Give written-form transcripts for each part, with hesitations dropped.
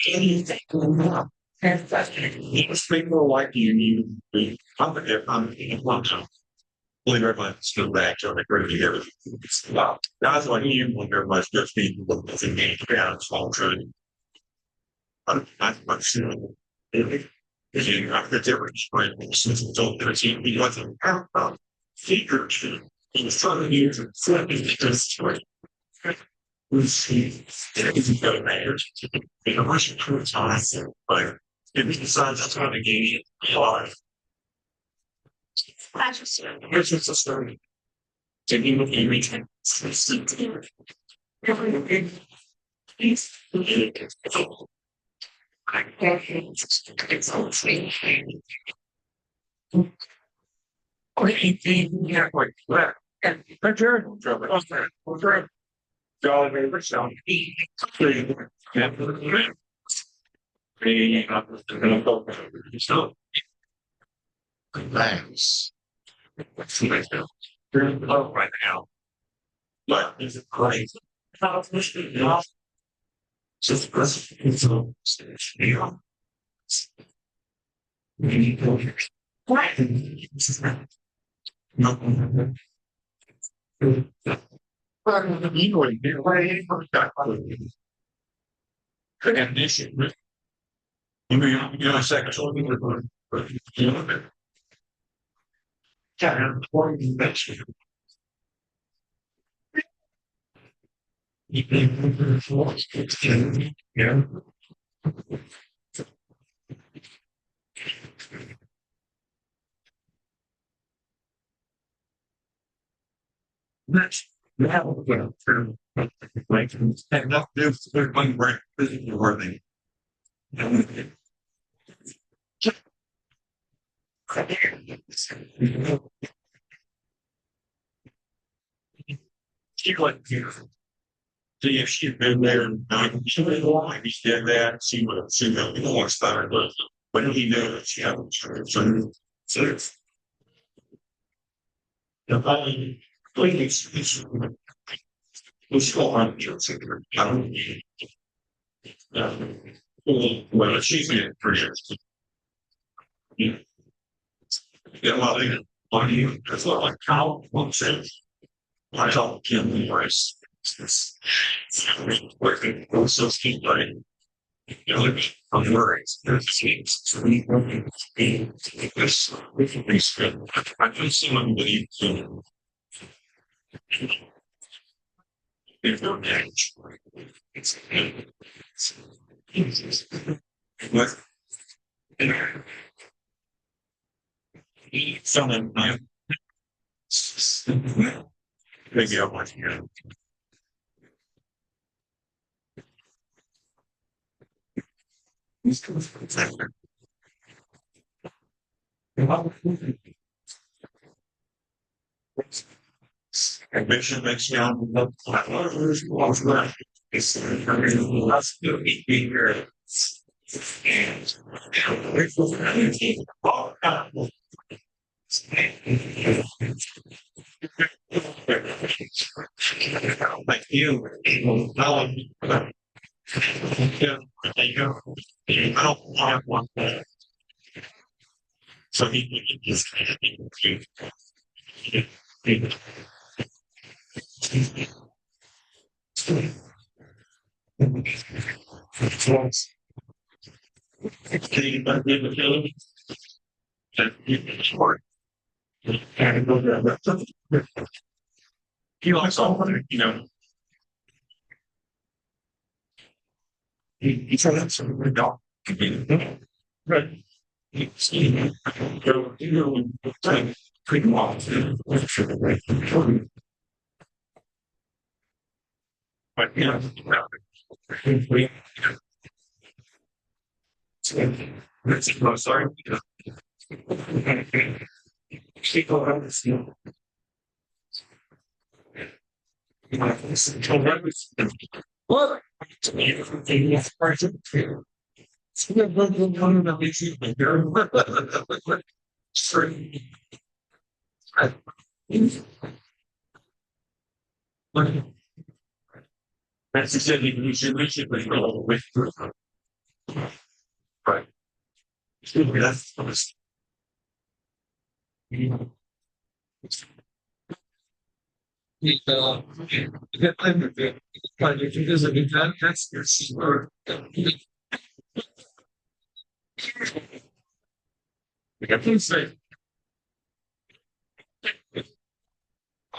anything. Most people like you need I'm believe everyone's still back to the group together. Guys like you, when everybody's just being engaged down, small training. I'm sure if you have the difference, right? Since it's all the team, he wasn't figure to he was trying to use it for because we see that he's got a marriage in a Russian time, but if he decides that's not a game, live. Here's just a story. To be with you, Thanks. You're in love right now. But is it crazy? Just it's all what? Condition. You mean, you know, sexual. Yeah, yeah. That's now like enough this one break worthy. She like see if she'd been there and she didn't want he did that, she would be more started, but when he knew that she had so the body please was on well, she's in pretty yeah, well, on you, it's not like how one says, I don't kill the rice. It's working also keep letting you know, I'm worried. There's things we this I can see someone believe there's no damage. It's what someone maybe I want to hear. Ambition makes me on the platform. It's lots of behavior. And like you, yeah, there you go. I don't have one. So he just he likes all you know, he said that's a dog. Right. Go, pretty well. But, you know, I'm sorry. People understand. What? That's exactly what you should with Right. That's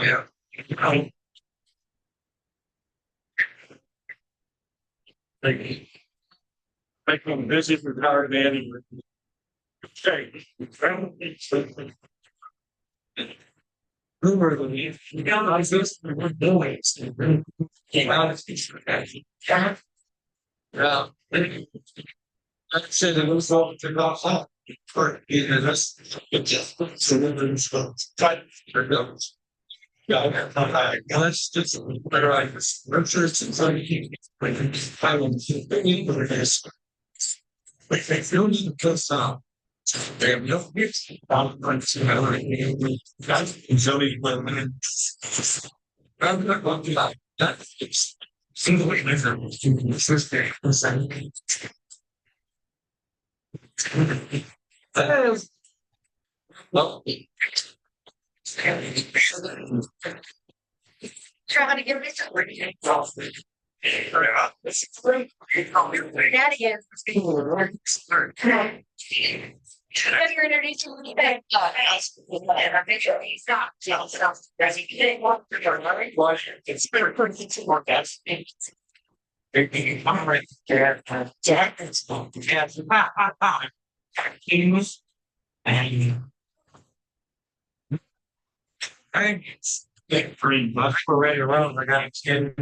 yeah. Like, I'm busy for power man. Okay. Rumor the realize this noise came out of speech for that. Yeah. Like I said, it was all to go home for this. It just so then type for those. Yeah, let's just better I scriptures and so I will continue with this. But they feel need to put some. They have no gifts. I'm going to guys enjoy women. I'm not going to like that. It's single way different. First day. Well, trying to get me something. Daddy is. If you're introducing me back, and I make sure he's not. Does he get one for your learning? It's very pretty to work out. I'm right there. Jack is yes. Kings and thanks. Pretty much we're ready to run. I got to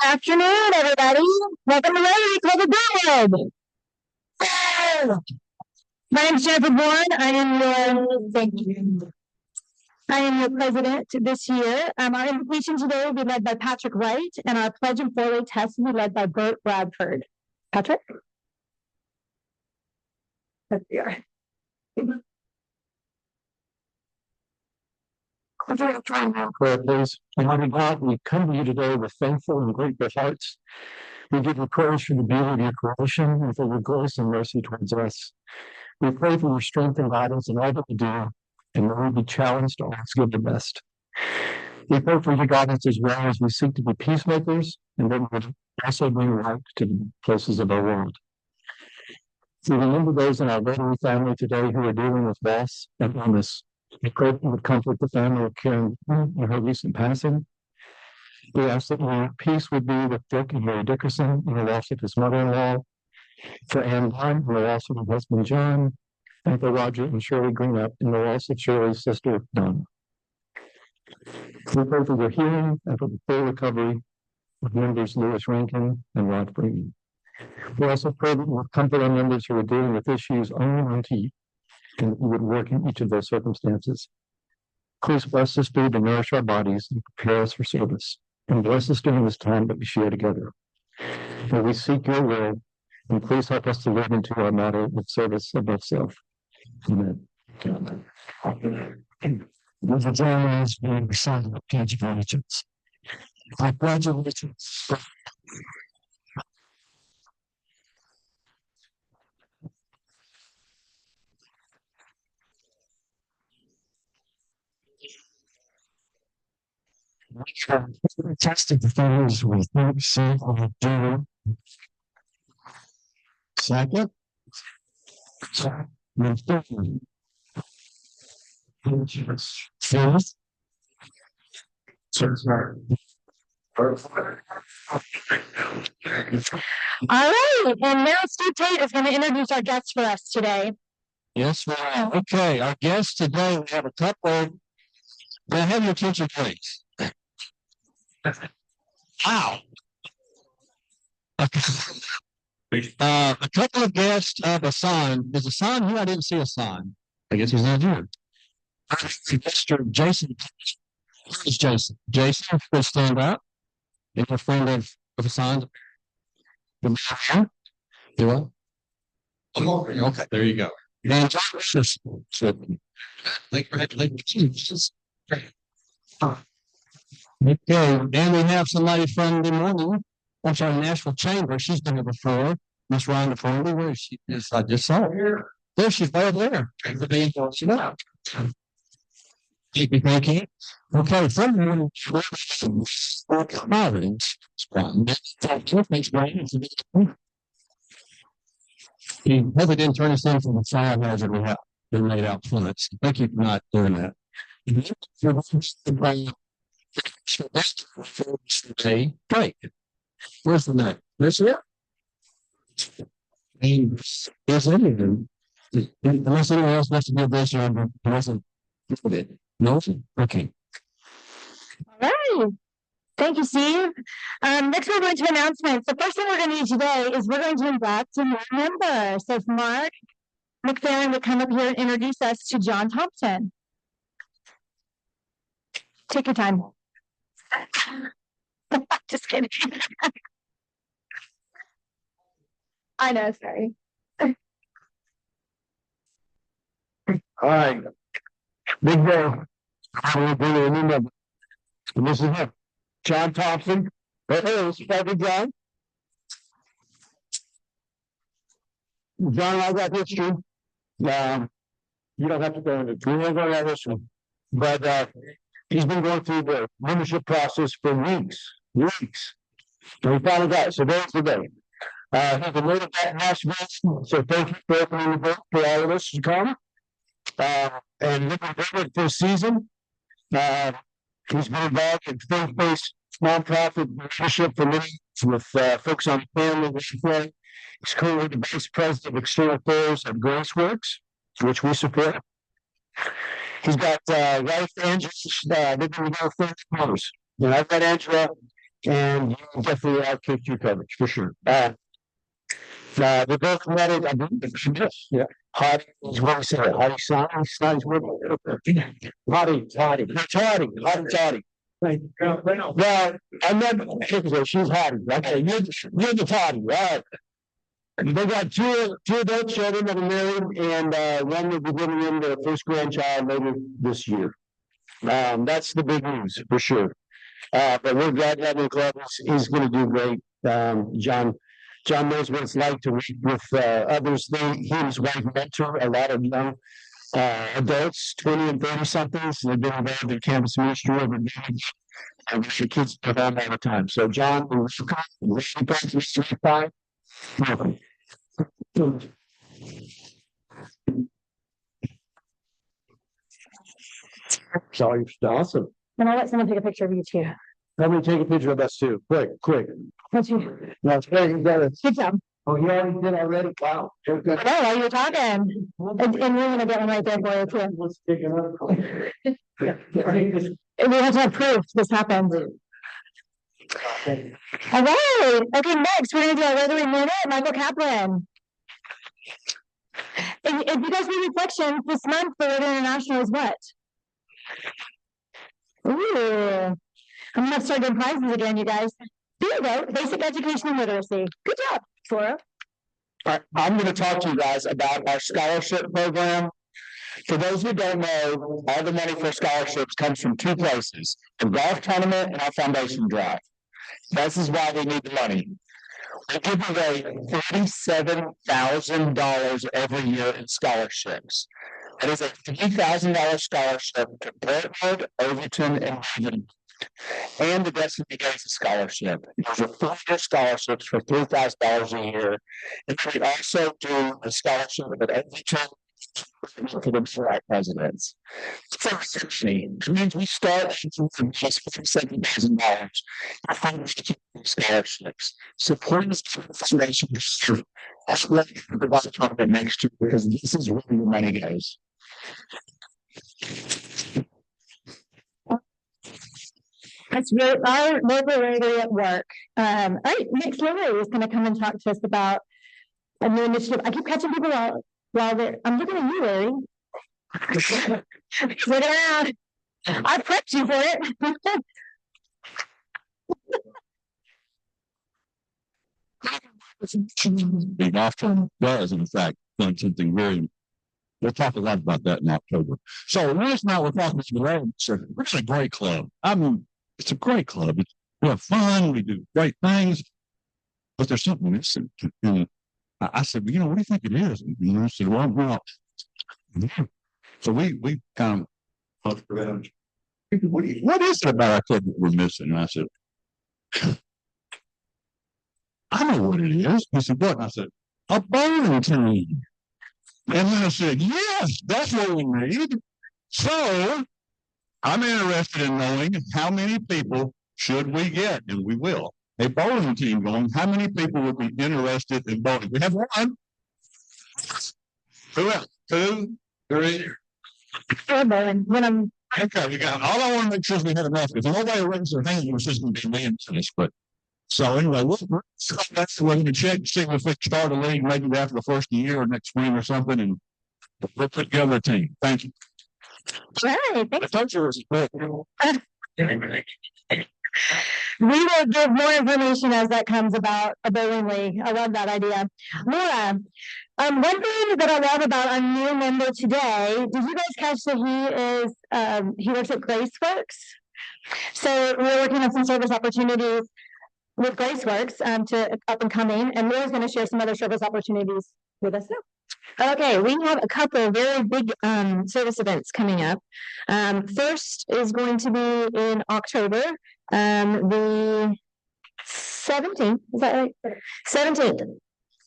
Afternoon, everybody. Welcome to Rotary Club of Brentwood. Yay! My name is Jennifer Bourne. Thank you. I am your president this year. Our invitation today will be led by Patrick Wright, and our pledge and four-way test will be led by Bert Bradford. Patrick? There we are. Prayer, please. Almighty God, we come to you today with thankful and grateful hearts. We give you praise for the beauty of your creation and for your grace and mercy towards us. We pray for your strength and guidance in all that we do, and may we be challenged to always give the best. We pray for your guidance as well as we seek to be peacemakers, and that we would also bring light to the places of our world. We remember those in our Rotary family today who are dealing with loss and illness. We pray that you would comfort the family of Karen in her recent passing. We ask that your peace would be with Dick and Mary Dickerson in the loss of his mother-in-law, for Anne Dunn in the loss of her husband John, and for Roger and Shirley Greenup in the loss of Shirley's sister Dawn. We pray for their healing and for the full recovery of members Louis Rankin and Rod Freeman. We also pray that you would comfort our members who are dealing with issues only known to you, and that you would work in each of those circumstances. Please bless this food to nourish our bodies and prepare us for service. And bless us during this time that we share together. May we seek your will, and please help us to live into our motto of service above self. Amen. Those are journalists being recited of Pledge of Allegiance. I pledge allegiance. Tested the things we think, say, or do. Second. Fourth. All right, and now Steve Tate is going to introduce our guests for us today. Yes, ma'am. Okay, our guests today, we have a couple. May I have your attention, please? Wow. A couple of guests of a sign. There's a sign here. I didn't see a sign. I guess he's not here. Mr. Jason. Where's Jason? Jason, please stand up. Is a friend of a sign. The man here? You what? Okay, there you go. And okay, and we have somebody from the morning. I'm sorry, Nashville Chamber. She's been here before. Miss Rhonda Farley, where she is. I just saw her. There she's right there. Thank you. Okay, from the morning, he probably didn't turn us in from the fire hazard we have been laid out front. Thank you for not doing that. Great. Where's the neck? This here? And there's anything. Unless anyone else wants to do this, or wasn't it? No? Okay. All right. Thank you, Steve. Next, we're going to announcements. The first thing we're going to do today is we're going to induct a new member. So if Mark McFerrin would come up here and introduce us to John Thompson. Take your time. Just kidding. I know, sorry. All right. Big day. I'm going to bring in a new member. And this is him. John Thompson. Hey, this is Dr. John. John, I got history. You don't have to go into it. We won't go into that history. But he's been going through the membership process for weeks. Weeks. And we finally got it. So there's the day. He's a native at Nashville. So thank you for opening the book for all of us to come. And looking forward for the season. He's been involved in faith-based nonprofit leadership for many with folks on the panel. He's currently the Vice President of External Affairs at Graceworks, which we support. He's got wife Angela, they've been together 30 years. And I've met Angela, and you definitely outkicked your coverage for sure. They're both married. I believe. Yeah. Hottie is what I said. Hottie Sonny's what? Hottie. Well, I met her. She's Hottie. Okay, you're the Hottie, right? They got two adult children that are married, and one will be giving them their first grandchild later this year. That's the big news for sure. But we're glad to have him in the club. He's going to do great. John knows what it's like to work with others. He and his wife mentor a lot of young adults, 20 and 30 somethings. They've been involved in campus ministry over decades. And the kids are home all the time. So, John, we're sorry, awesome. And I'll let someone take a picture of you too. Let me take a picture of us too. Quick. That's you. No, it's great. You got it. Good job. Oh, you already did already? Wow. Okay. I know, while you were talking. And we're gonna get one right there for you too. Let's take another one. And we have to have proof this happened. All right. Okay, next we're gonna do our Rotary Minute, Michael Kaplan. And if you guys need reflections, this month for Rotary International is what? Ooh. I'm gonna start doing prizes again, you guys. Here you go. Basic education and literacy. Good job, Flora. All right, I'm going to talk to you guys about our scholarship program. For those who don't know, all the money for scholarships comes from two places: the golf tournament and our foundation drive. This is why we need the money. We give away $37,000 every year in scholarships. That is a $3,000 scholarship to Brentwood, Overton, and Haven. And the Destiny Days Scholarship. Those are 4-year scholarships for $3,000 a year. And we also do a scholarship at Overton for the Black presidents. It means we start from just $47,000 for scholarships. Supporting this foundation that's ready for the golf tournament next year, because this is where your money goes. That's really our local Rotary at work. All right, next Lily is going to come and talk to us about a new initiative. I keep catching people while they're. I'm looking at you, Larry. Look around. I prepped you for it. Big often does, in fact, done something very. We'll talk a lot about that in October. So last night we're talking to the Rams. It's a great club. I mean, it's a great club. We have fun. We do great things. But there's something missing. And I said, well, what do you think it is? And I said, well, so we kind of talked about what is it about our club that we're missing? And I said, I know what it is. He said, what? And I said, a bowling team. And then I said, yes, that's what we need. So I'm interested in knowing how many people should we get, and we will. A bowling team going, how many people would be interested in bowling? We have one. Who else? 2, 3. Bowling. Okay, we got all. I want to make sure we have enough. If nobody raises their hand, it's just going to be me into this. But so anyway, that's the way we're going to check, see if we start a league maybe after the first year or next spring or something, and we'll put together a team. Thank you. All right, thanks. I thought you were. We will give more information as that comes about a bowling league. I love that idea. Laura, one thing that I love about our new member today, did you guys catch that he works at Graceworks? So we're working on some service opportunities with Graceworks to up and coming, and Laura's going to share some other service opportunities with us now. Okay, we have a couple of very big service events coming up. First is going to be in October, the 17th, is that right? 17th.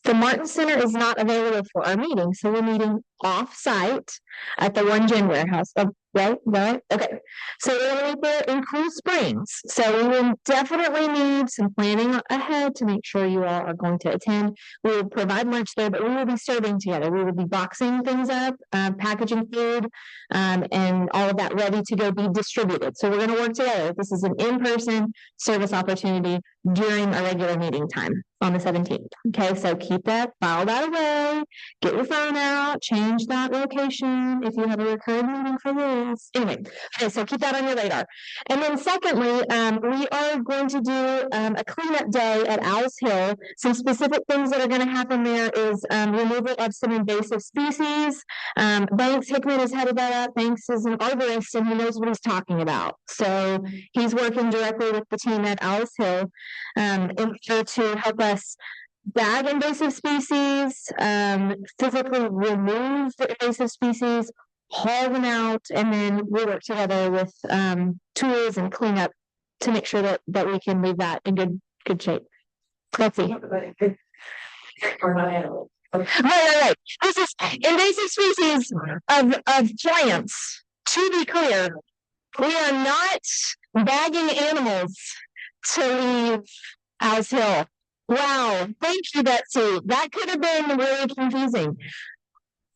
The Martin Center is not available for our meeting, so we're meeting off-site at the One Gin Warehouse. Oh, right? Right? Okay. So we're going to meet there in Cool Springs. So we will definitely need some planning ahead to make sure you all are going to attend. We will provide lunch there, but we will be serving together. We will be boxing things up, packaging food, and all of that ready to go be distributed. So we're going to work together. This is an in-person service opportunity during our regular meeting time on the 17th. Okay, so keep that, file that away, get your phone out, change that location if you have a recurring meeting for this. Anyway, okay, so keep that on your radar. And then secondly, we are going to do a cleanup day at Owl's Hill. Some specific things that are going to happen there is removal of some invasive species. Banks Hickman has headed that up. Banks is an arborist and he knows what he's talking about. So he's working directly with the team at Owl's Hill in order to help us bag invasive species, physically remove the invasive species, haul them out, and then we work together with tools and cleanup to make sure that we can leave that in good shape. Let's see. Right. This is invasive species of plants. To be clear, we are not bagging animals to leave Owl's Hill. Wow, thank you, Betsy. That could have been really confusing.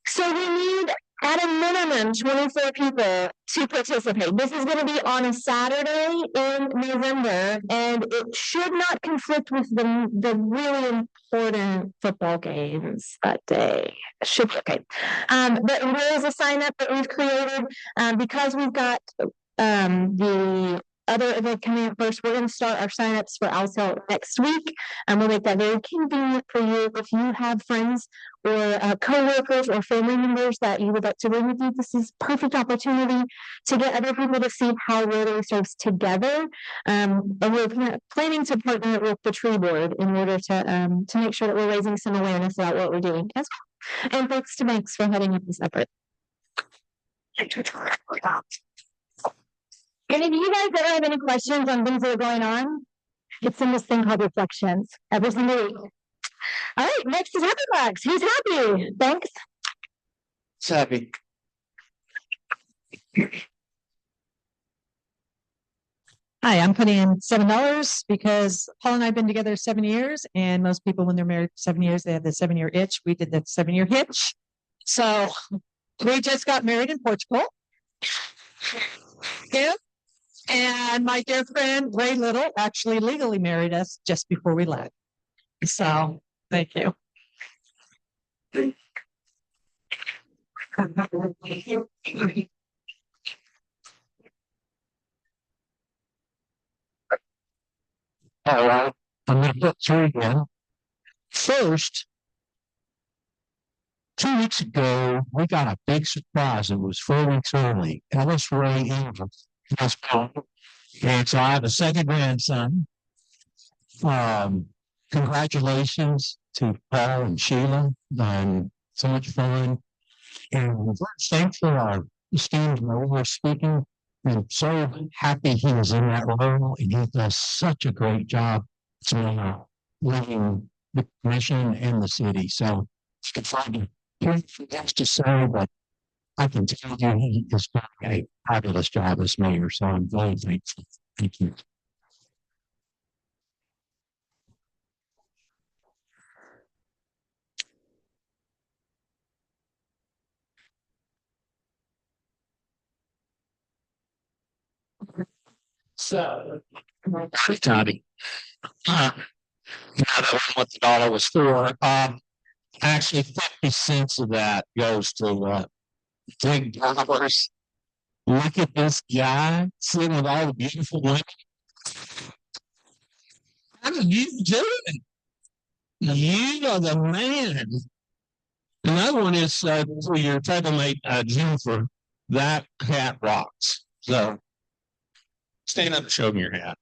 So we need at a minimum 24 people to participate. This is going to be on a Saturday in November, and it should not conflict with the really important football games that day. It should be okay. But there is a sign up that we've created because we've got the other event coming up first. We're going to start our signups for Owl's Hill next week. We'll make that very convenient for you. If you have friends or co-workers or family members that you would like to bring with you, this is perfect opportunity to get other people to see how Rotary serves together. And we're planning to partner with the Tree Board in order to make sure that we're raising some awareness about what we're doing as well. And thanks to Banks for heading up this effort. And if you guys ever have any questions on things that are going on, it's in this thing called reflections every single week. All right, next is Happy Bucks. Who's happy? Thanks. It's happy. Hi, I'm putting in $7 because Paul and I have been together 7 years, and most people, when they're married 7 years, they have the 7-year itch. We did the 7-year hitch. So we just got married in Portugal. Yeah. And my dear friend Ray Little actually legally married us just before we left. So thank you. All right, I'm going to put through again. First, 2 weeks ago, we got a big surprise. It was 4 weeks early. Ellis Ray Andrews. And so I have a second grandson. Congratulations to Paul and Sheila. So much fun. And thanks for our esteemed mayor speaking. I'm so happy he was in that role, and he does such a great job leading the commission and the city. So it's good fun to hear what he has to say, but I can tell you he is doing a fabulous job as mayor. So I'm very thankful. Thank you. So, Toddy. Now that what the dollar was for, actually 50 cents of that goes to big dollars. Look at this guy sitting with all the beautiful women. How did you do it? You are the man. Another one is for your table mate, Jennifer. That hat rocks. So stand up and show me your hat.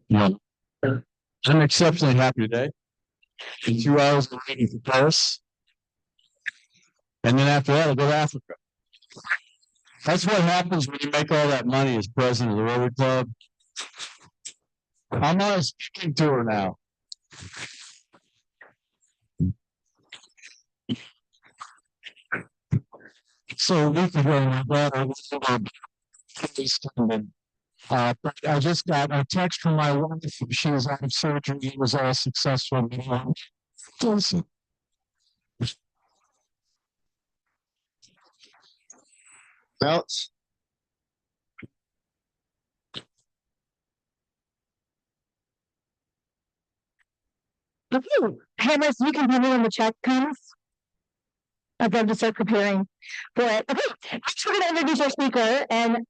Yeah. I'm exceptionally happy today. In 2 hours, I'm waiting for Paris. And then after that, I'll go to Africa. That's what happens when you make all that money as president of the Rotary Club. I'm on a speaking tour now. So a week ago, my daughter was but I just got a text from my wife. She was out of surgery. It was all successful. Listen. Else? Okay, Hammers, you can tell me when the check comes. I've got to start preparing for it. Okay, next we're going to introduce our speaker, and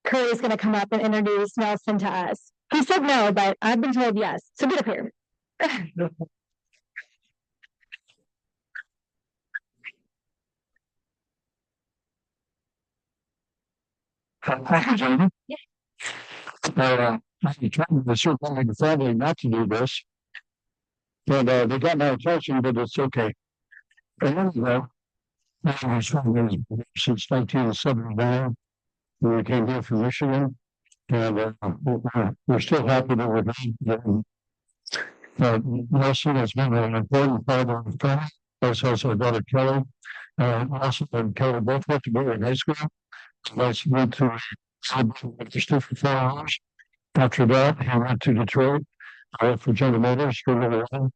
Curry is going to come up and introduce Nelson to us. He said no, but I've been told yes. So get up here. Thank you, Jamie. I'm trying to certainly the family not to do this. But they got my attention, but it's okay. And anyway, I was from there since 1979. We came here from Michigan, and we're still happy that we're here. Nelson has been an important part of the family. That's also brother Kelly. Nelson and Kelly both went together in high school. Nelson went to register for 4 years. After that, he went to Detroit for General Motors for a little while.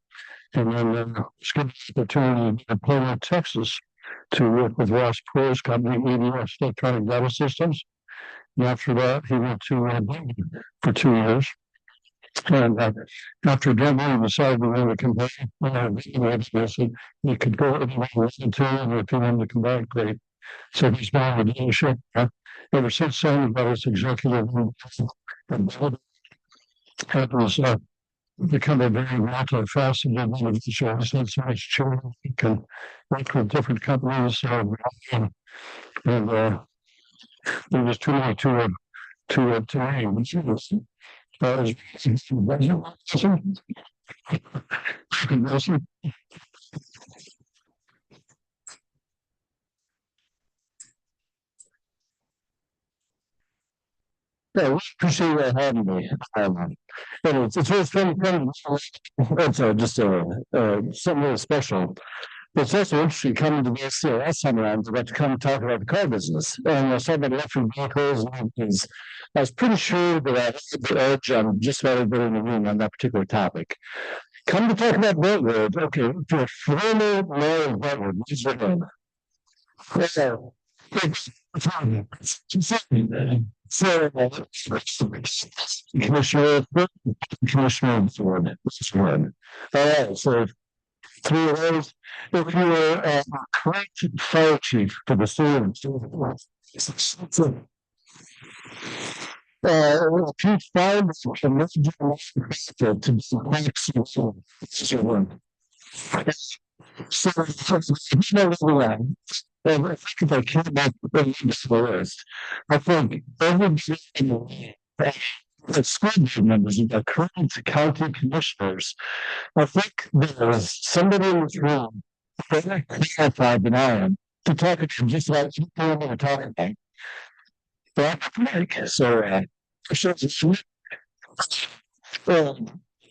And then skipped the opportunity in Plano, Texas, to work with Ross Perot's company, EDS, Electronic Data Systems. And after that, he went to Denver for 2 years. And after Denver, he decided to run a campaign. He could go anywhere he wanted to, and if he wanted to come back, great. So he's been in the dealership ever since then. About his executive and it was become a very multifaceted individual. He's had so much children. He can work with different companies, and there was too many to name. Yeah, we appreciate you having me. It's really funny. It's just something really special. It's also interesting coming to this last time around. I got to come and talk about the car business. And I was talking about electric vehicles and things. I was pretty sure that I had the edge on just about everybody in the room on that particular topic. Come to talk about Brentwood. Okay, if you're a former mayor of Brentwood, what is your name? Commissioner Ford. This is one. All right, so 3 of those. If you were a correct fire chief for the city of Pete Fire to one. So, and I think if I came back with the list, I think everybody in the school board members and the current county commissioners, I think there's somebody in this room better qualified than I am to talk to just about people we're talking about. But so it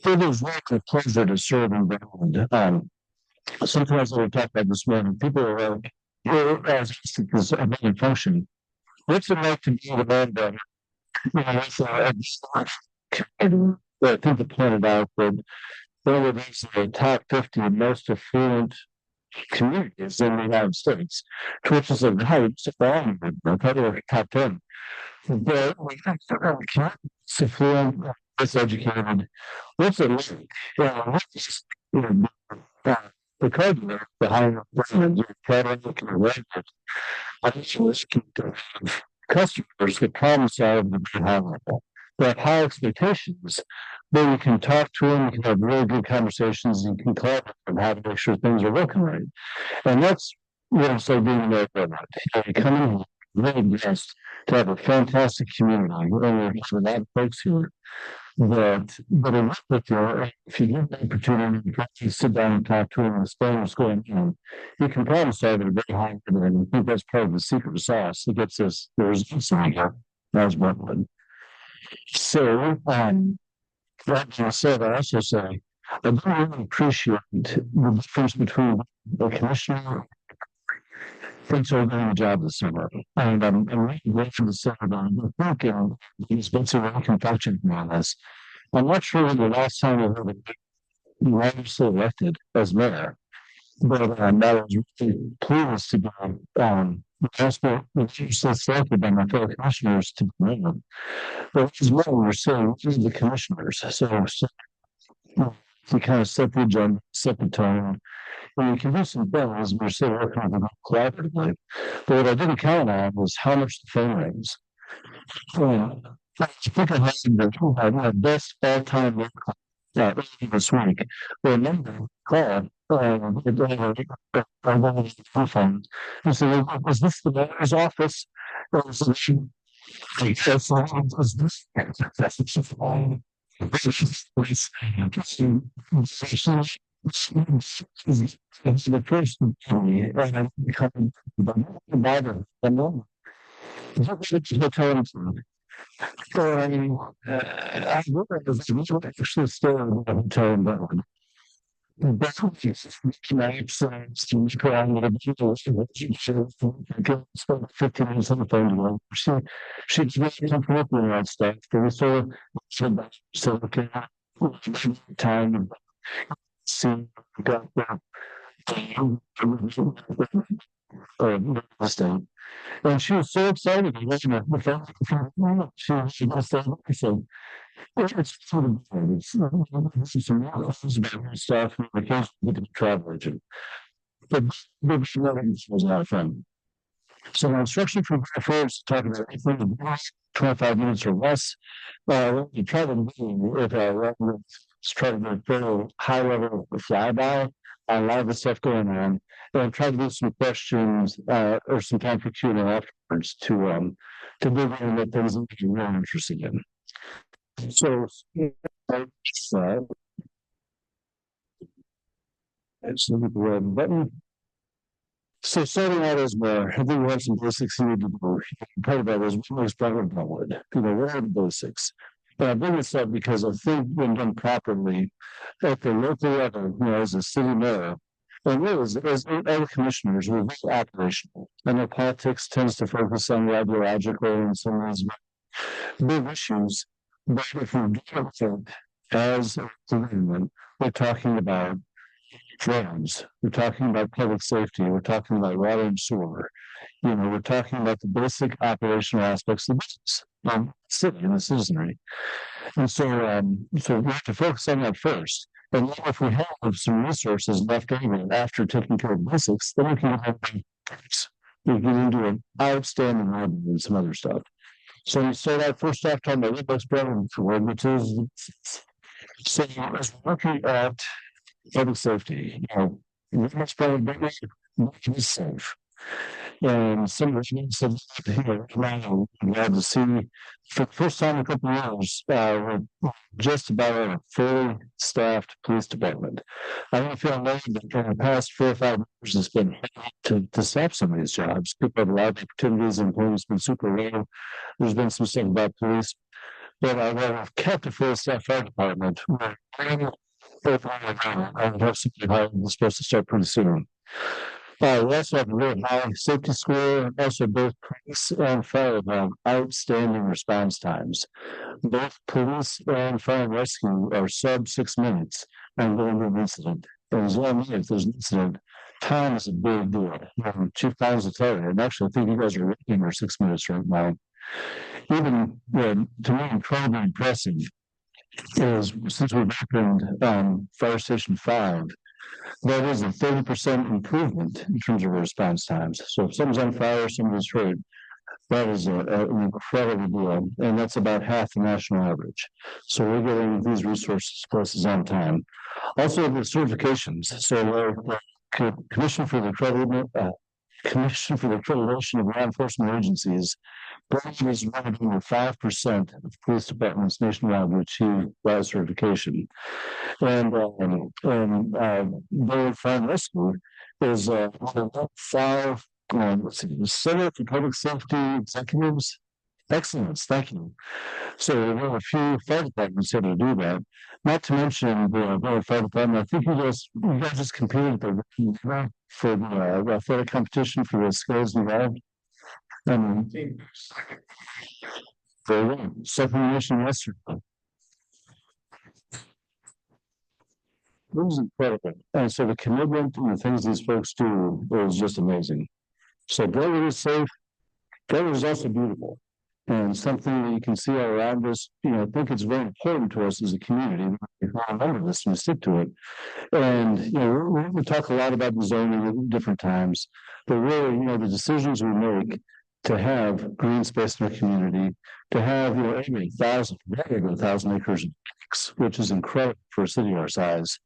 is really a pleasure to serve in Brentwood. Sometimes we talk about this morning, people are like, as because of any function. What's it like to be the man that, I think it pointed out that one of these are the top 50 most affluent communities in the United States, which is a height of probably top 10. But we have to affluent, diseducated. What's it like? The code behind the product and record. I just wish customers get problem solved and be high level. They have high expectations, but you can talk to them, you can have really good conversations, and you can collaborate on how to make sure things are working right. And that's what it's like being there for that. You come in, really blessed to have a fantastic community. And we're a lot of folks here that are with you. If you get the opportunity to sit down and talk to them and explain what's going on, you can probably solve it a very high level. And I think that's part of the secret sauce that gets us the results that we get as Brentwood. So, that being said, I also say I do really appreciate the difference between the commissioner and so doing the job this summer. And I'm really grateful to say that I'm thinking he's been so very compassionate on this. I'm not sure when the last time I heard it was elected as mayor, but I was really pleased to be asked to selected by my fellow commissioners to be mayor. But as well, we're saying the commissioners. So to kind of set the agenda, set the tone. And we can do some things, we're still working on them collaboratively. But what I didn't count on was how much the phone rings. I think I had the best all-time record this week. The number called, I wanted to phone. I said, "Was this the mayor's office?" Or was it, yes, was this? That's the phone. The first me, and I'm becoming the moment. So I would actually stay in the hotel in Brentwood. Spent 15 minutes on the phone together. She's really comfortable with that stuff. But we sort of so okay, time see got the and she was so excited. She just said, it's sort of it's some stuff and occasionally get to travel agent. But this was a lot of fun. So my instruction for first talk about anything in 25 minutes or less. You try to do if try to do a fairly high level of flyby on a lot of the stuff going on. And try to do some questions or some time for Q&A afterwards to move on what things that you're really interested in. So let's look at the red button. So starting out as mayor, I think we have some basics you need to do. Part of that is what makes Brentwood. What are the basics? But I bring this up because I think when done properly at the local level, as a city mayor, and really as other commissioners, we're very operational. I know politics tends to focus on the ideological and some of these big issues, but if we're doing it as a government, we're talking about dams, we're talking about public safety, we're talking about water and sewer, we're talking about the basic operational aspects of the business, city and the citizenry. And so we have to focus on that first. And then if we have some resources left over after taking care of basics, then we can have we get into an outstanding level and some other stuff. So we start out first off talking about what makes Brentwood, which is so as we're looking at public safety, what makes Brentwood is safe. And some of the things that I'm glad to see for the first time in a couple of years, we're just about a fully staffed police department. I don't feel like that in the past 4 or 5 years it's been hard to staff some of these jobs. People have a lot of opportunities and employees been super low. There's been some stuff about police, but I've kept a full staff fire department. I have something hard that's supposed to start pretty soon. We also have a really high safety score. Also, both police and fire have outstanding response times. Both police and fire and rescue are sub 6 minutes and going to an incident. As well as if there's an incident, time is a big deal. Chief Collins will tell you. And actually, I think you guys are rating our 6 minutes right now. Even to me, incredibly impressive is since we've opened Fire Station 5. That is a 30% improvement in terms of response times. So if someone's on fire, someone's hurt, that is an incredible deal. And that's about half the national average. So we're getting these resources places on time. Also the certifications. So we're commissioned for the Commission for the Accreditation of Law Enforcement Agencies, Brentwood is one of only 5% of police departments nationwide to achieve that certification. And Brentwood Fire and Rescue is one of the 5 the Center for Public Safety Executives Excellence. Thank you. So there are a few fire departments able to do that. Not to mention the fire department. I think you guys just competed at the for the athletic competition for the skills involved. Very well. Second nation yesterday. It was incredible. And so the commitment and the things these folks do is just amazing. So Brentwood is safe. Brentwood is also beautiful. And something that you can see all around us, I think it's very important to us as a community. We remember this and we stick to it. And, we talk a lot about the zoning at different times, but really, the decisions we make to have green space in our community, to have, 1,000 acres, which is incredible for a city our size.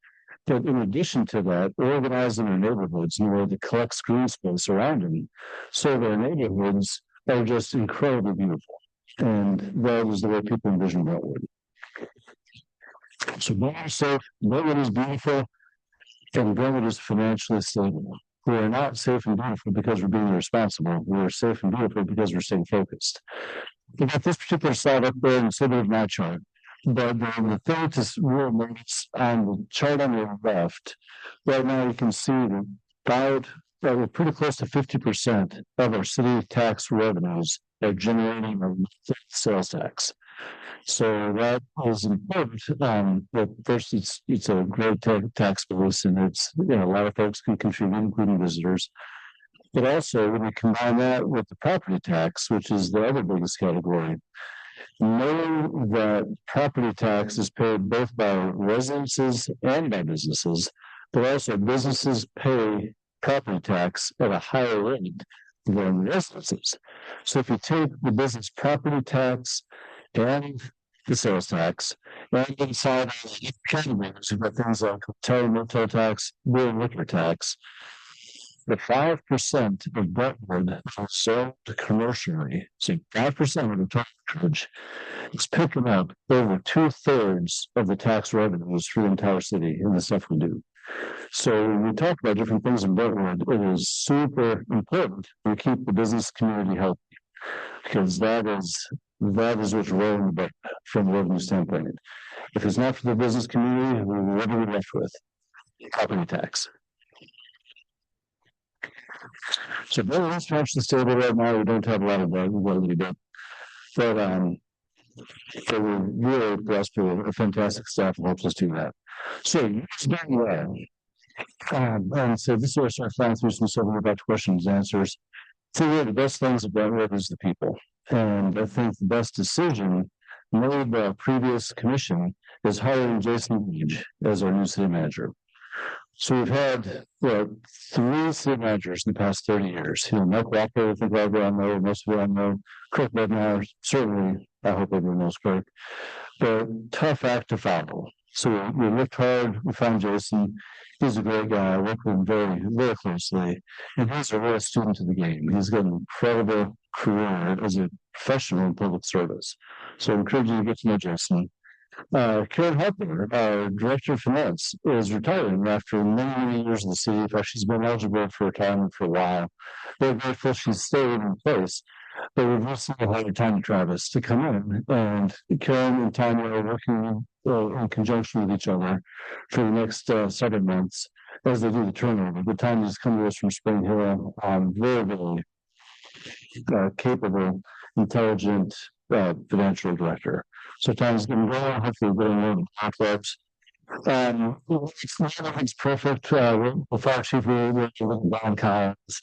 But in addition to that, organizing our neighborhoods in a way that collects green space around them so that our neighborhoods are just incredibly beautiful. And that is the way people envision Brentwood. So Brentwood is safe, Brentwood is beautiful, and Brentwood is financially stable. We are not safe and beautiful because we're being irresponsible. We are safe and beautiful because we're staying focused. We got this particular slide up there in the center of my chart. But the thing to really notice on the chart on the left, right now you can see that we're pretty close to 50% of our city tax revenues are generating a sales tax. So that is important. But first, it's a great tax base, and it's a lot of folks can contribute, including visitors. But also, when you combine that with the property tax, which is the other biggest category, knowing that property tax is paid both by residences and by businesses, but also businesses pay property tax at a higher rate than residences. So if you take the business property tax and the sales tax, and inside the categories, you've got things like hotel, motel tax, beer and liquor tax. The 5% of Brentwood is sold commercially, so 5% of the total charge is picking up over 2/3 of the tax revenues for the entire city in the stuff we do. So when we talk about different things in Brentwood, it is super important to keep the business community healthy, because that is what's rolling the boat from a revenue standpoint. If it's not for the business community, what are we left with? Property tax. So Brentwood is financially stable right now. We don't have a lot of debt. We've got a little bit. So we're really blessed with a fantastic staff who helps us do that. So it's done well. And so this is where I start flying through some stuff about questions and answers. So really the best things about Brentwood is the people. And I think the best decision made by a previous commission is hiring Jason Gage as our new city manager. So we've had 3 city managers in the past 30 years. Mike Walker, I think everyone knows, most of you know. Kirk Bednar, certainly, I hope everyone knows Kirk. But tough act to follow. So we looked hard, we found Jason. He's a great guy. I work with him very, very closely. And he's a real student of the game. He's got an incredible career as a professional in public service. So I encourage you to get to know Jason. Karen Harper, our director of finance, is retiring after many years in the city. In fact, she's been eligible for retirement for a while. We're grateful she's stayed in place. But we've recently hired Tanya Travis to come in, and Karen and Tanya are working in conjunction with each other for the next 7 months as they do the turnover. But Tanya's come to us from Spring Hill, very, very capable, intelligent financial director. So Tanya's going to go on, hopefully getting more of the complex. Nothing's perfect. The fire chief will Don Collins.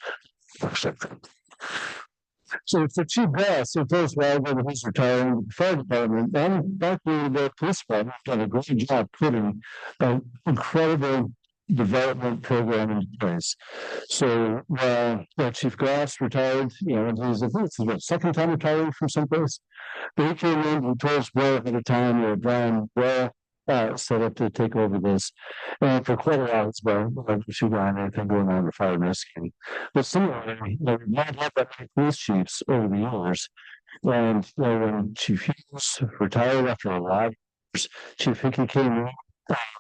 So it's the chief boss, so first of all, who's retiring, the fire department, and back to the police department, have done a great job putting an incredible development program in place. So Chief Glass retired, he's, I think it's his second time retiring from someplace. But he came in and told us well ahead of time, Brian, set up to take over this. And for quite a while, it's been two guys, anything going on with fire and rescue. But similarly, we've not had that many police chiefs over the years. And when Chief Hughes retired after a lot of years, Chief Hickey came in,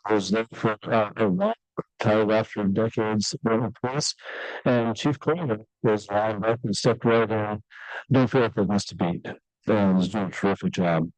was there for a while, retired after decades of police, and Chief Coleman was lined up and stepped right in. Don't feel like they missed a beat. And was doing a terrific job.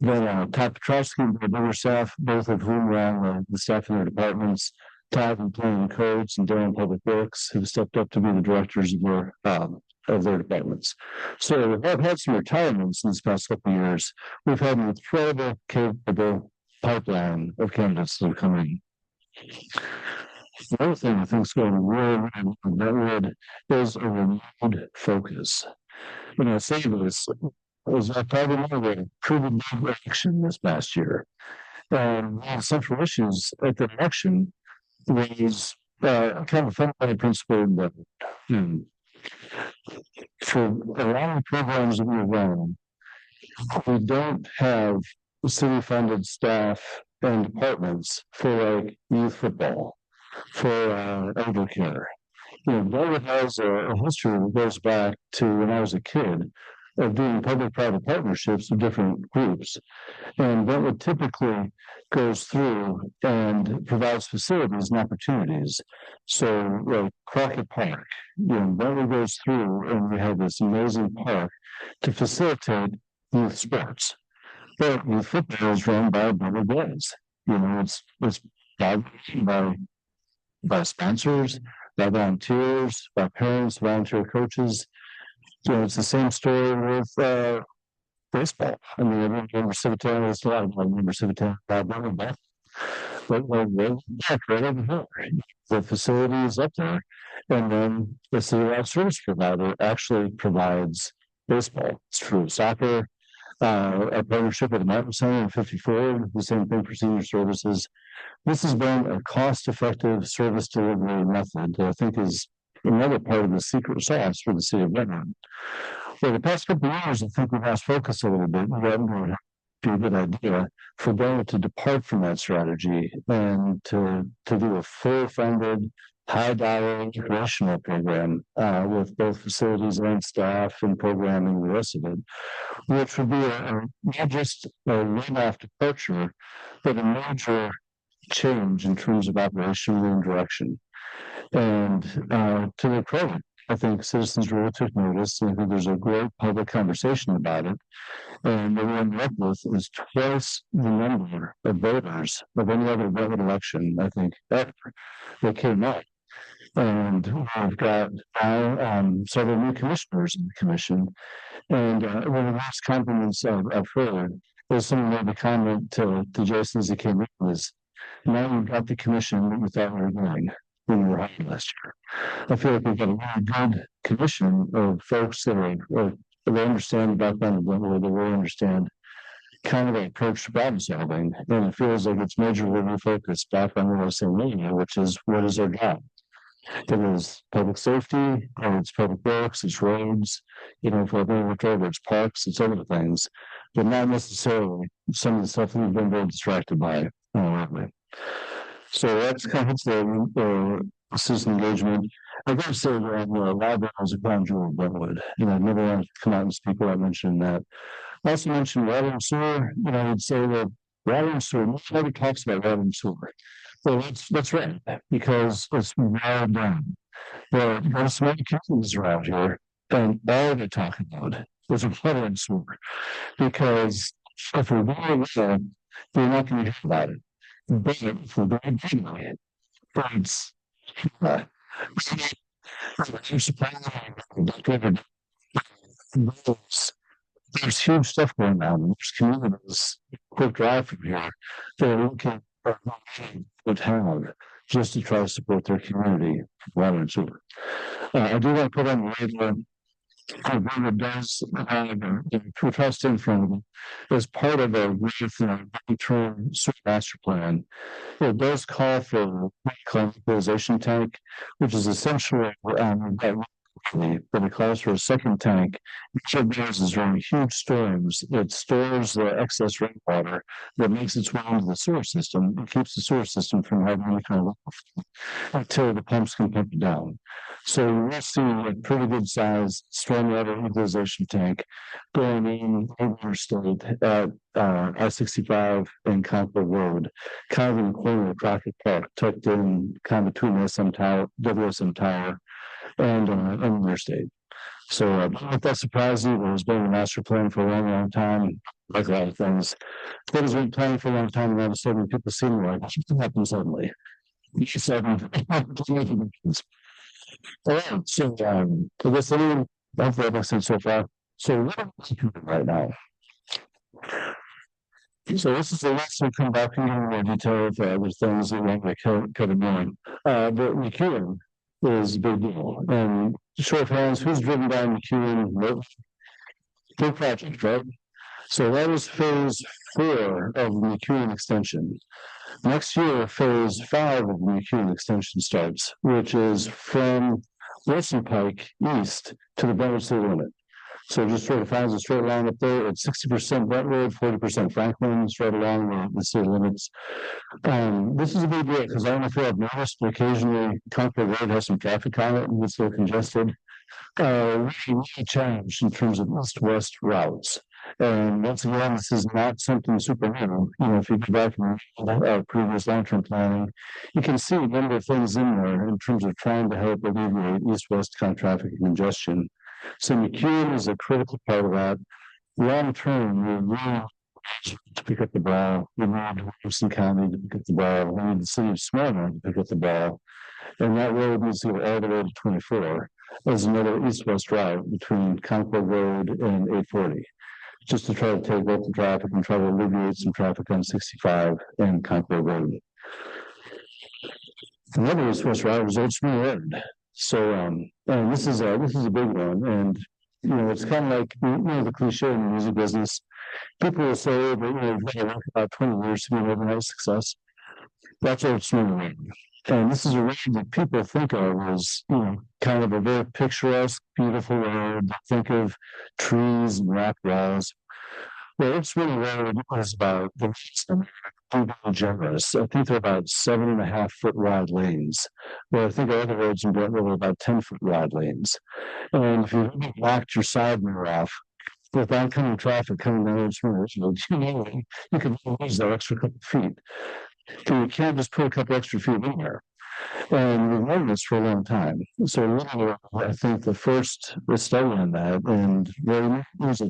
Then Todd Petrowski and the bigger staff, both of whom ran the staff in their departments, Todd in planning codes and Darren Public Works, who stepped up to be the directors of their departments. So we've had some retirements in this past couple of years. We've had an incredible capable pipeline of candidates that are coming. The other thing I think is going really, really well in Brentwood is a renewed focus. When I say this, was I probably know a pretty big election this past year. And one of the central issues at the election was kind of a fundamental principle that for a lot of programs that we run, we don't have city-funded staff and departments for like youth football, for elder care. Brentwood has a history that goes back to when I was a kid of doing public-private partnerships with different groups. And Brentwood typically goes through and provides facilities and opportunities. So, like Crockett Park, Brentwood goes through and we have this amazing park to facilitate youth sports. But youth football is run by Brentwood boys. It's by sponsors, by volunteers, by parents, volunteer coaches. It's the same story with baseball. I mean, I remember Civitan, there's a lot of remember Civitan, but we're back right over here. The facility is up there, and then the city-wide service provider actually provides baseball. It's true. Soccer, a partnership with the Mountain Center in 54, the same thing for senior services. This has been a cost-effective service delivery method that I think is another part of the secret sauce for the city of Brentwood. For the past couple of years, I think we've lost focus a little bit. That would be a good idea for Brentwood to depart from that strategy and to do a full-funded, high-dollar recreational program with both facilities and staff and programming and the rest of it, which would be not just a one-off departure, but a major change in terms of operation and direction. And to their credit, I think citizens really took notice. I think there's a great public conversation about it. And what we ended up with is twice the number of voters of any other Brentwood election, I think, ever that came up. And we've got several new commissioners in the commission. And one of the last compliments I've heard is someone made a comment to Jason as he came in was, now we've got the commission that we thought we were doing when we were hired last year. I feel like we've got a really good commission of folks that they understand the background of Brentwood, they really understand kind of the approach to problem solving. And it feels like it's majorly refocused back on what I was saying earlier, which is what is our job? It is public safety, it's public works, it's roads, for whatever, it's parks, it's other things, but not necessarily some of the stuff that we've been very distracted by lately. So that's kind of the citizen engagement. I gotta say that library is a crown jewel of Brentwood. I've never wanted to come out and speak without mentioning that. I also mentioned water and sewer. I would say that water and sewer, nobody talks about water and sewer. So that's right, because it's well done. There's some other companies around here, and all they're talking about is water and sewer. Because if we're doing well, they're not going to hear about it. But if we're doing it, it's there's huge stuff going on. There's communities quick drive from here that are looking for a town just to try to support their community, water and sewer. I do want to put on the radar Brentwood does trust in front of as part of a long-term master plan. It does call for a climatization tank, which is essentially that but it calls for a second tank. What it does is during huge storms, it stores the excess rainwater that makes its way into the sewer system. It keeps the sewer system from having any kind of runoff until the pumps can pump it down. So we're seeing a pretty good size stormwater utilization tank going in interstate at I-65 and Concord Road, kind of in the corner of Crockett Park, tucked in kind of between WSM Tower and interstate. So if that surprised you, there's been a master plan for a long, long time, like a lot of things. Things have been planned for a long time, and all of a sudden people seem like it happened suddenly. All right, so I guess anyone, hopefully that makes sense so far. So what are we doing right now? So this is the last we'll come back and give more detail of other things that we're going to cover more. But McEwen is a big deal. And show of hands, who's driven down McEwen? Big project, right? So that was phase 4 of the McEwen extension. Next year, phase 5 of the McEwen extension starts, which is from Wilson Pike east to the Brentwood city limit. So just sort of finds a straight line up there at 60% Brentwood, 40% Franklin, straight along the city limits. This is a big deal because I don't know if you have noticed, but occasionally Concord Road has some traffic on it and it's so congested. Really challenged in terms of east-west routes. And once again, this is not something super new. If you go back from previous long-term planning, you can see a number of things in there in terms of trying to help alleviate east-west kind of traffic congestion. So McEwen is a critical part of that. Long-term, we really need to pick up the ball. We need Wilson County to pick up the ball. We need the city of Smyrna to pick up the ball. And that road needs to go all the way to 24 as another east-west route between Concord Road and 840. Just to try to take local traffic and try to alleviate some traffic on 65 and Concord Road. Another east-west route is Old Smyrna Road. So, and this is a big one, and it's kind of like the cliche in the music business. People will say that you've got to work about 20 years to be an overnight success. That's Old Smyrna Road. And this is a road that people think of as, kind of a very picturesque, beautiful road. Think of trees and rock walls. Well, Old Smyrna Road is about generous. I think they're about 7.5-foot wide lanes. Well, I think other roads in Brentwood are about 10-foot wide lanes. And if you locked your side mirror off with oncoming traffic coming down Old Smyrna Road, you can lose that extra couple of feet. So you can't just put a couple extra feet in there. And we've known this for a long time. So I think the first study on that, and it was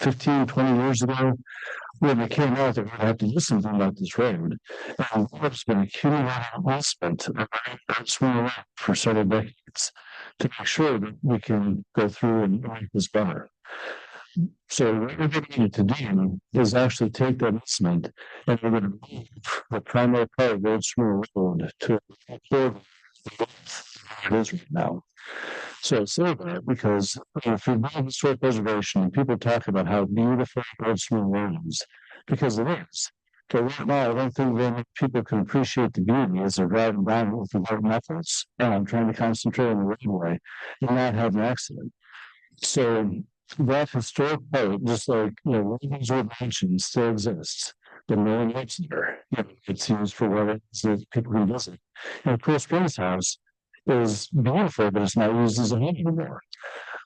15, 20 years ago, when it came out that we'd have to do something about this road. And there's been a cumulative investment for several decades to make sure that we can go through and make this better. So what we're going to need to do is actually take that investment and we're going to move the primary part of Old Smyrna Road to it is right now. So I say that because if you build historic preservation, people talk about how beautiful Old Smyrna Road is, because it is. But right now, I don't think very many people can appreciate the beauty as they're driving down it with the right methods, trying to concentrate on the roadway and not have an accident. So that historic part, just like one of these old mansions still exists, but no one lives there. It's used for what people can visit. And Cool Springs House is beautiful, but it's not used as a home anymore.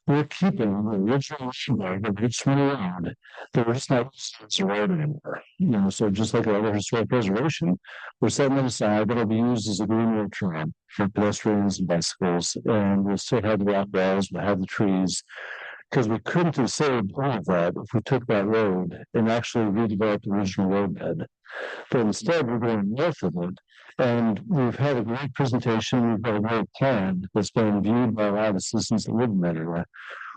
We're keeping the original road, the Old Smyrna Road, but we're just not using it as a road anymore. So just like other historic preservation, we're setting it aside, but it'll be used as a green road trail for pedestrians and bicycles, and we'll still have the rock walls, we'll have the trees. Because we couldn't have saved all of that if we took that road and actually redeveloped the original roadbed. But instead, we're going north of it. And we've had a great presentation. We've got a great plan that's been viewed by a lot of citizens that live in that area.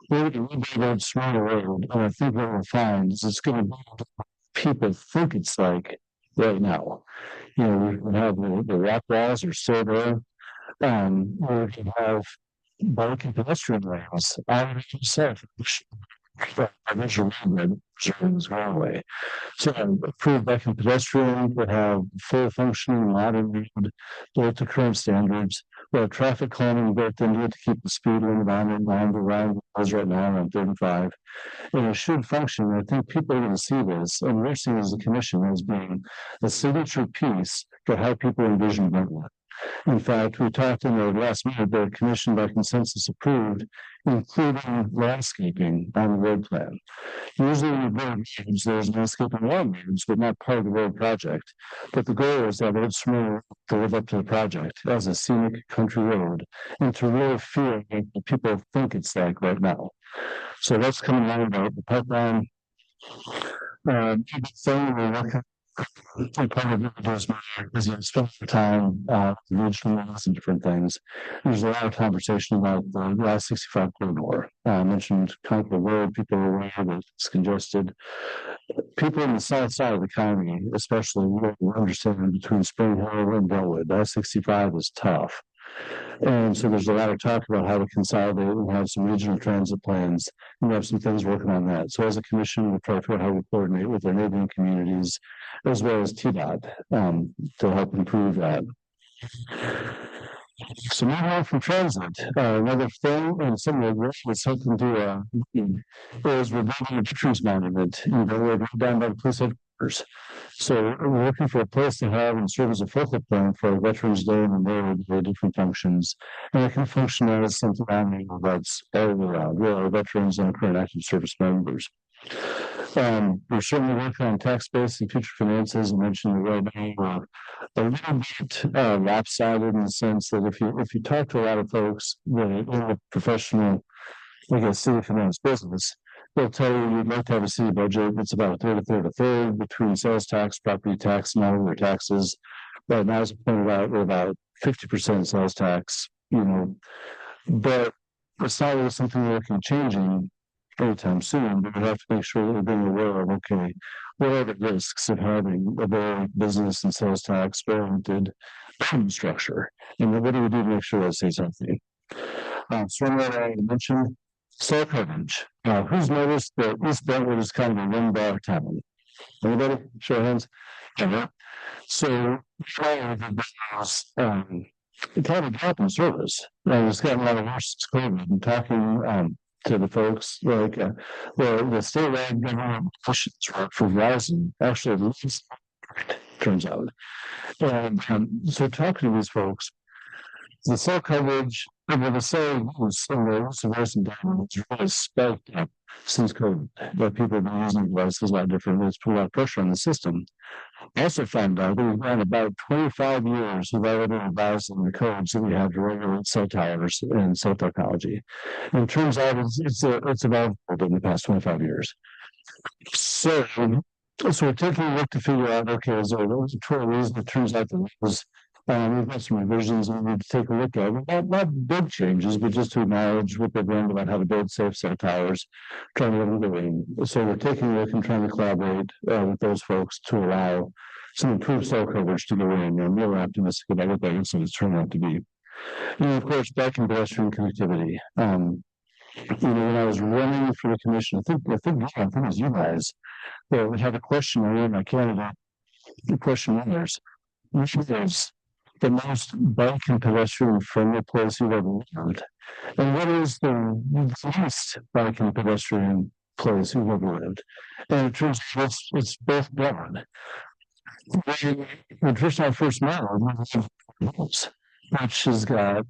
We're going to rebuild Smyrna Road. And I think what we'll find is it's going to be what people think it's like right now. We have the rock walls are still there. We're going to have bike and pedestrian lanes out of itself. Original railway. So approved bike and pedestrian would have full functioning modern road built to current standards. We have traffic calming built into it to keep the speed limit on it around right now on 35. And it should function. I think people are going to see this, and we're seeing as a commission as being a signature piece for how people envision Brentwood. In fact, we talked in the last meeting, the commission by consensus approved, including landscaping on the road plan. Usually in the road meetings, there's landscaping along roads, but not part of the road project. But the goal is that it's to live up to the project as a scenic country road and to really feel like the people think it's like right now. So that's coming out about the pipeline. Thing we're working part of it is because you spend the time regional and different things. There's a lot of conversation about the I-65 corridor. I mentioned Concord Road, people are aware that it's congested. People in the south side of the county, especially, really understand between Spring Hill and Brentwood, I-65 is tough. And so there's a lot of talk about how to consolidate and have some regional transit plans. And we have some things working on that. So as a commission, we try to figure out how we coordinate with our neighboring communities as well as TDOT to help improve that. So moving on from transit, another thing, and something that Rick was hoping to is we're building a Veterans Monument in Brentwood down by the police headquarters. So we're looking for a place to have and serve as a focal point for Veterans Day and the different functions. And it can function as something that's all around, where our veterans and current active service members. We're certainly working on tax base and future finances. I mentioned the right now a little bit lopsided in the sense that if you talk to a lot of folks that are in the professional, like a city finance business, they'll tell you you'd like to have a city budget. It's about a third between sales tax, property tax, and all other taxes. Right now, as I pointed out, we're about 50% sales tax, but it's not really something we're looking at changing anytime soon, but we have to make sure that we're being aware of, okay, what are the risks of having a very business and sales tax oriented structure? And what do we do to make sure that stays healthy? So what I mentioned, cell coverage. Who's noticed that East Brentwood is kind of a one-bar town? Anybody? Show of hands. Yeah. So it kind of drop in service. It's gotten a lot of worse since COVID. I'm talking to the folks like the state-wide government officials for Verizon actually turns out. And so talking to these folks, the cell coverage, the cell use in the Verizon has really spiked up since COVID. But people have been using devices a lot different. It's put a lot of pressure on the system. I also found out that we've got about 25 years without already revising the codes that we have to regulate cell towers and cell technology. And it turns out it's evolved in the past 25 years. So we're taking a look to figure out, okay, is there a reason it turns out that we've got some revisions and we need to take a look at. Not big changes, but just to acknowledge what they've learned about how to build safe cell towers, trying to get them. So we're taking a look and trying to collaborate with those folks to allow some improved cell coverage to go in. And we're optimistic about what that is turning out to be. And of course, bike and pedestrian connectivity. When I was running for the commission, I think it was you guys, we had a question on my candidate. The question which is the most bike and pedestrian friendly place you've ever lived? And what is the least bike and pedestrian place you've ever lived? And it turns out it's both one. The first I first met which has got,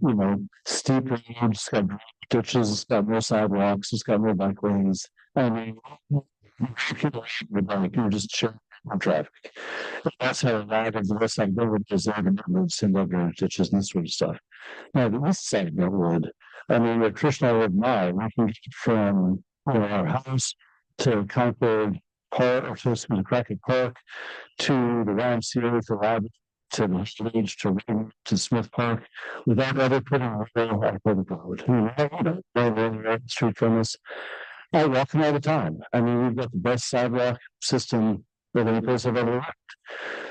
steep roads, it's got ditches, it's got no sidewalks, it's got no bike lanes. I mean, you're just sharing on traffic. That's how a lot of the west side of Brentwood is there, and other ditches and this sort of stuff. Now, the east side of Brentwood, where Trish and I live now, we can get from our house to Concord Park, or to Crockett Park, to the YMCA, to Lab, to the village, to Smith Park, without ever putting a rail on a public road. The street from us. I walk them all the time. We've got the best sidewalk system of any place I've ever lived.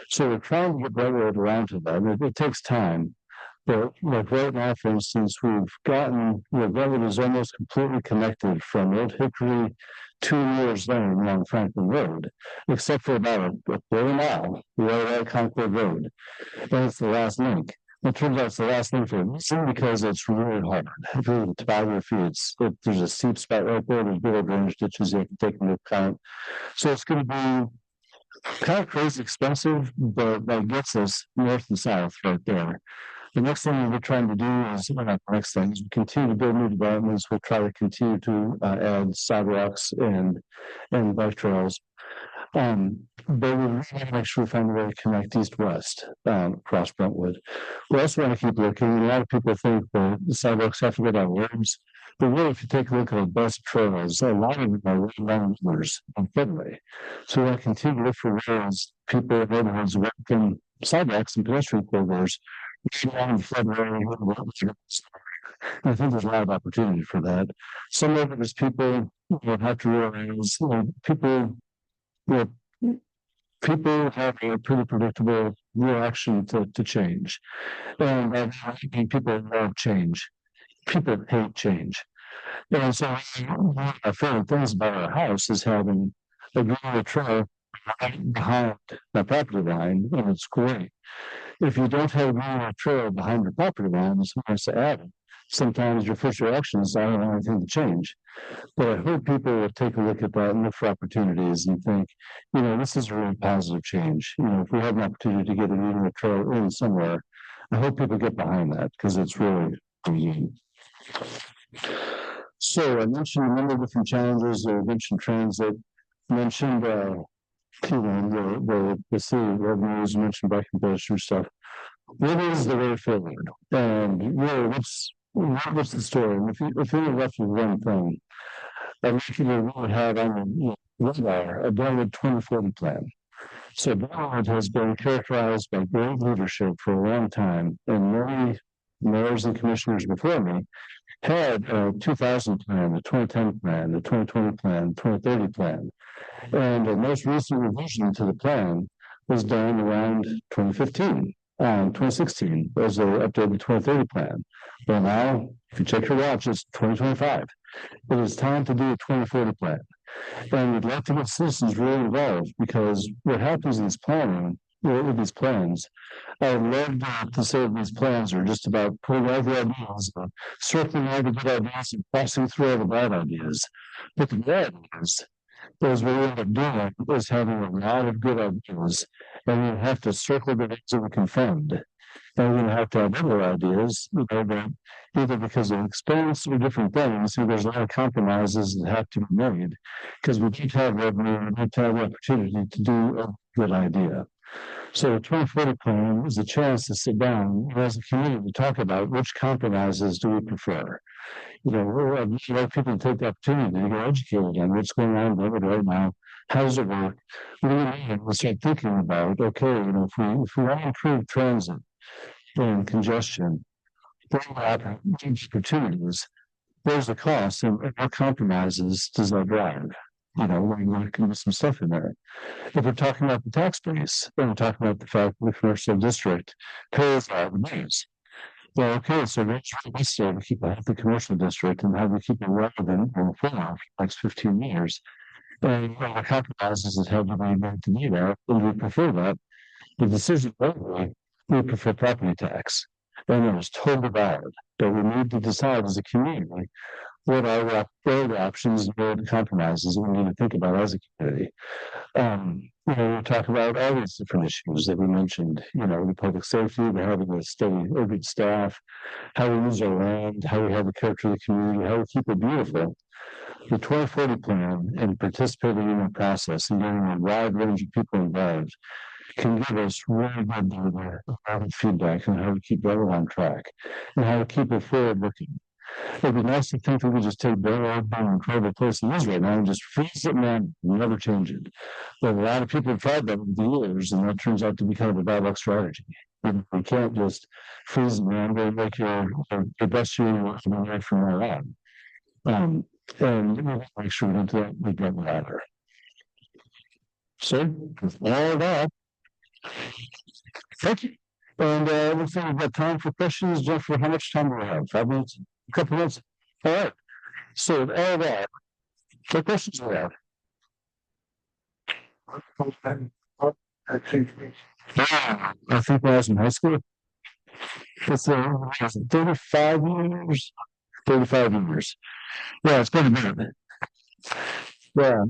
So we're trying to get Brentwood around to that. It takes time. But like right now, for instance, Brentwood is almost completely connected from Old Hickory to Moore's Lane along Franklin Road, except for about a quarter mile, right at Concord Road. And it's the last link. It turns out it's the last thing for a reason because it's really hard. If you look at the topography, there's a steep spot right there. There's big drainage ditches you have to take into account. So it's going to be kind of crazy expensive, but that gets us north and south right there. The next thing we're trying to do is, well, not the next thing, is we continue to build new developments. We'll try to continue to add sidewalks and bike trails. But we really want to make sure we find a way to connect east-west across Brentwood. We also want to keep looking. A lot of people think that the sidewalks have to go down roads, but really, if you take a look at the best trails, a lot of them are right along rivers and footway. So we want to continue to look for ways people in neighborhoods working sidewalks and pedestrian corridors along the floodway. I think there's a lot of opportunity for that. Some of it is people have to realize, people have a pretty predictable reaction to change. And I think people love change. People hate change. And so one of my favorite things about our house is having a green trail right behind the property line, and it's great. If you don't have a green trail behind your property line, it's nice to add it. Sometimes your first reaction is, I don't want anything to change. But I hope people will take a look at that and look for opportunities and think, this is a really positive change. If we have an opportunity to get a green trail in somewhere, I hope people get behind that because it's really green. So I mentioned a number of different challenges. I mentioned transit, mentioned the city revenues, mentioned bike and pedestrian stuff. What is the way forward? And really, what's the story? If you were left with one thing, I think we would have on a Brentwood 2040 plan. So Brentwood has been characterized by great leadership for a long time, and many mayors and commissioners before me had a 2000 plan, the 2010 plan, the 2020 plan, 2030 plan. And the most recent revision to the plan was done around 2015. 2016 was the updated 2030 plan. Well, now, if you check your watch, it's 2025. It is time to do a 2040 plan. And we'd like to get citizens really involved because what happens in this planning, with these plans, I would love to say these plans are just about putting all the ideas, circling all the good ideas and passing through all the bad ideas. But the bad ideas, is what we end up doing is having a lot of good ideas, and we have to circle the ones that we can fund. And we're going to have to have other ideas, that either because of expense or different things, there's a lot of compromises that have to be made because we don't have revenue, we don't have the opportunity to do a good idea. So the 2040 plan is a chance to sit down as a community to talk about which compromises do we prefer. I'd like people to take the opportunity to get educated on what's going on right now. How does it work? What do we need? We start thinking about, okay, if we want to improve transit and congestion, what opportunities, where's the cost and what compromises does that drive? We can do some stuff in there. If we're talking about the tax base, then we're talking about the fact that the commercial district pays all the dues. Well, okay, so that's really necessary to keep a healthy commercial district and how we keep it relevant and for the next 15 years. And the compromises that have to be made to do that, and we prefer that. The decision overall, we prefer property tax. And it is totally valid. But we need to decide as a community what are the options and what are the compromises that we need to think about as a community. We talk about all these different issues that we mentioned, the public safety, the having a steady, good staff, how we use our land, how we have the character of the community, how we keep it beautiful. The 2040 plan and participating in the process and getting a wide range of people involved can give us really good data, feedback on how to keep that on track and how to keep it forward looking. It'd be nice to think that we just take Brentwood, an incredible place it is right now, and just freeze it and never change it. But a lot of people have tried that over the years, and that turns out to be kind of a bad luck strategy. And we can't just freeze it and make your best year right from there on. And we'll make sure we don't do that with Brentwood either. So, with all that, thank you. And looks like we've got time for questions. Jennifer, how much time do we have? 5 minutes? A couple minutes? All right. So with all that, what questions do we have? I think when I was in high school. It's 35 years. 35 years. Yeah, it's been a minute. Yeah.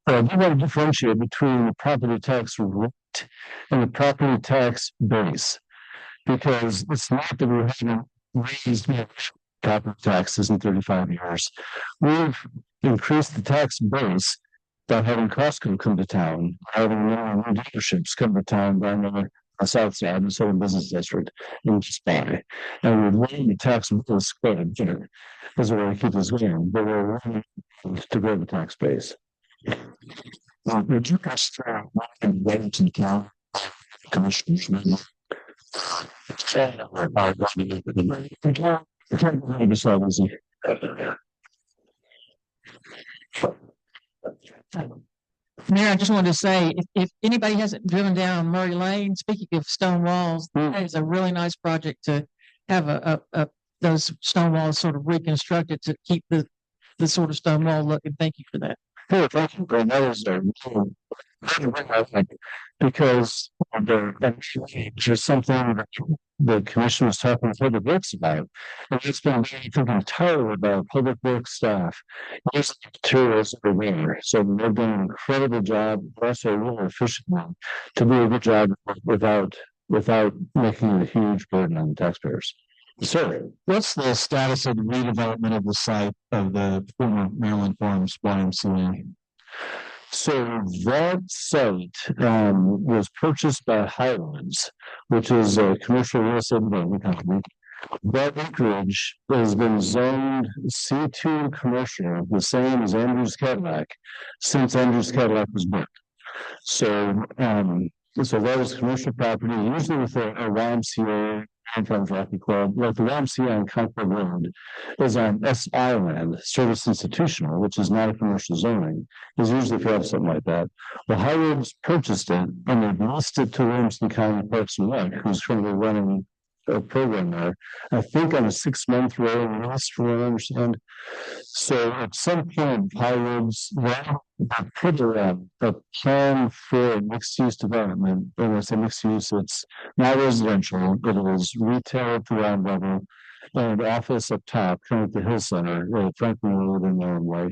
I do want to differentiate between the property tax rate and the property tax base, because it's not that we haven't raised property taxes in 35 years. We've increased the tax base by having Costco come to town, having new dealerships come to town down the south side, the southern business district in Spy. And we're lowered the tax base quite a bit as a way to keep this going, but we're willing to grow the tax base. Would you guys and Wellington County commissioners? Mayor, I just wanted to say, if anybody hasn't driven down Murray Lane, speaking of stone walls, that is a really nice project to have those stone walls sort of reconstructed to keep the sort of stone wall look. And thank you for that. Hey, thank you, Brent. That is because there's something that the commission was talking to public works about, and it's been thinking entirely about public works staff using materials everywhere. So they've done an incredible job, also really efficiently, to do a good job without making it a huge burden on the taxpayers. Sir, What's the status of the redevelopment of the site of the former Maryland Farms YMCA? so that site was purchased by Highlands, which is a commercial real estate development company. That acreage has been zoned C2 commercial, the same as Andrews Cadillac, since Andrews Cadillac was built. So that is commercial property, usually with a YMCA and Rocky Club, like the YMCA on Concord Road is on SI land, service institutional, which is not a commercial zoning, is usually if you have something like that. Well, Highlands purchased it and they've leased it to Williamson County Parks and Rec, who's currently running a program there, I think on a 6-month rolling lease, from what I understand. So at some point, Highlands put a plan for a mixed-use development. When I say mixed-use, it's not residential, but it is retail at the ground level and office up top, kind of at the Hill Center, Franklin Road in their own way.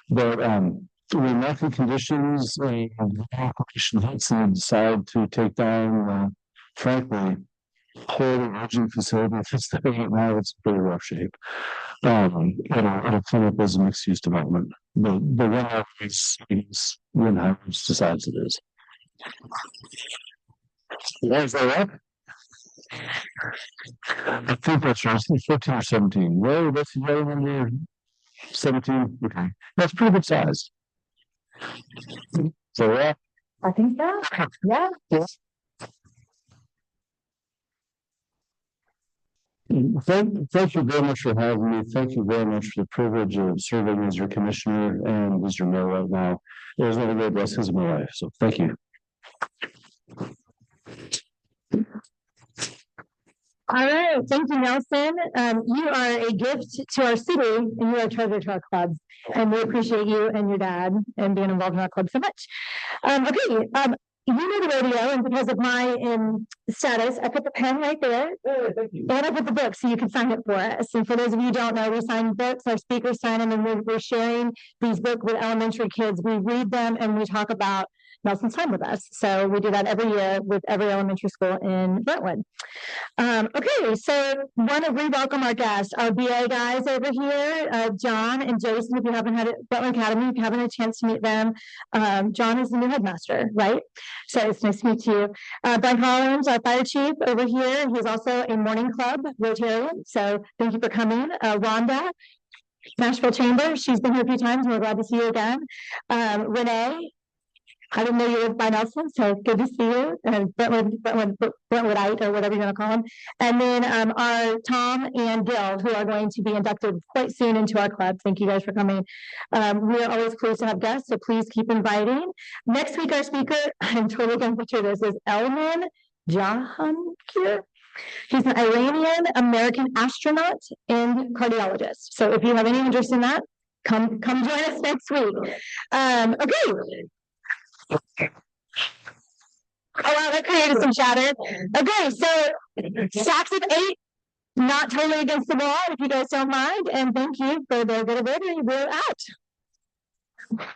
But when market conditions and the operation hits and decide to take down, frankly, whole aging facility, if it's there right now, it's pretty rough shape. It'll come up as a mixed use development. But when when Highlands decides it is. Is that up? I think that's right. 14 or 17. Well, that's the other number 17. Okay. That's pretty good size. So I think so. Yeah. Thank you very much for having me. Thank you very much for the privilege of serving as your commissioner and as your mayor right now. It was one of the great blessings of my life. So thank you. All right. Thank you, Nelson. You are a gift to our city and you are a treasure to our clubs. And we appreciate you and your dad and being involved in our club so much. You know the radio, and because of my status, I put the pen right there. Hey, thank you. And I put the book so you can sign it for us. And for those of you who don't know, we sign books, our speakers sign them, and we're sharing these books with elementary kids. We read them and we talk about Nelson's time with us. So we do that every year with every elementary school in Brentwood. Okay, so want to re-welcome our guests, our BA guys over here, John and Jason, if you haven't had it, Brentwood Academy, if you haven't had a chance to meet them. John is the new headmaster, right? So it's nice to meet you. Brian Collins, our fire chief over here. He's also a morning club Rotarian. So thank you for coming. Rhonda, Nashville Chamber. She's been here a few times. We're glad to see you again. Renee, I didn't know you lived by Nelson, so good to see you. Brentwoodite, or whatever you want to call them. And then our Tom and Gil, who are going to be inducted quite soon into our club. Thank you guys for coming. We are always pleased to have guests, so please keep inviting. Next week, our speaker, I'm totally going to picture this, is Elman Jahangir. He's an Iranian American astronaut and cardiologist. So if you have any interest in that, come join us next week. Okay. Oh wow, that created some chatter. Okay, so stacks of 8, not totally against the wall, if you guys don't mind, and thank you for the good of it, and we're out.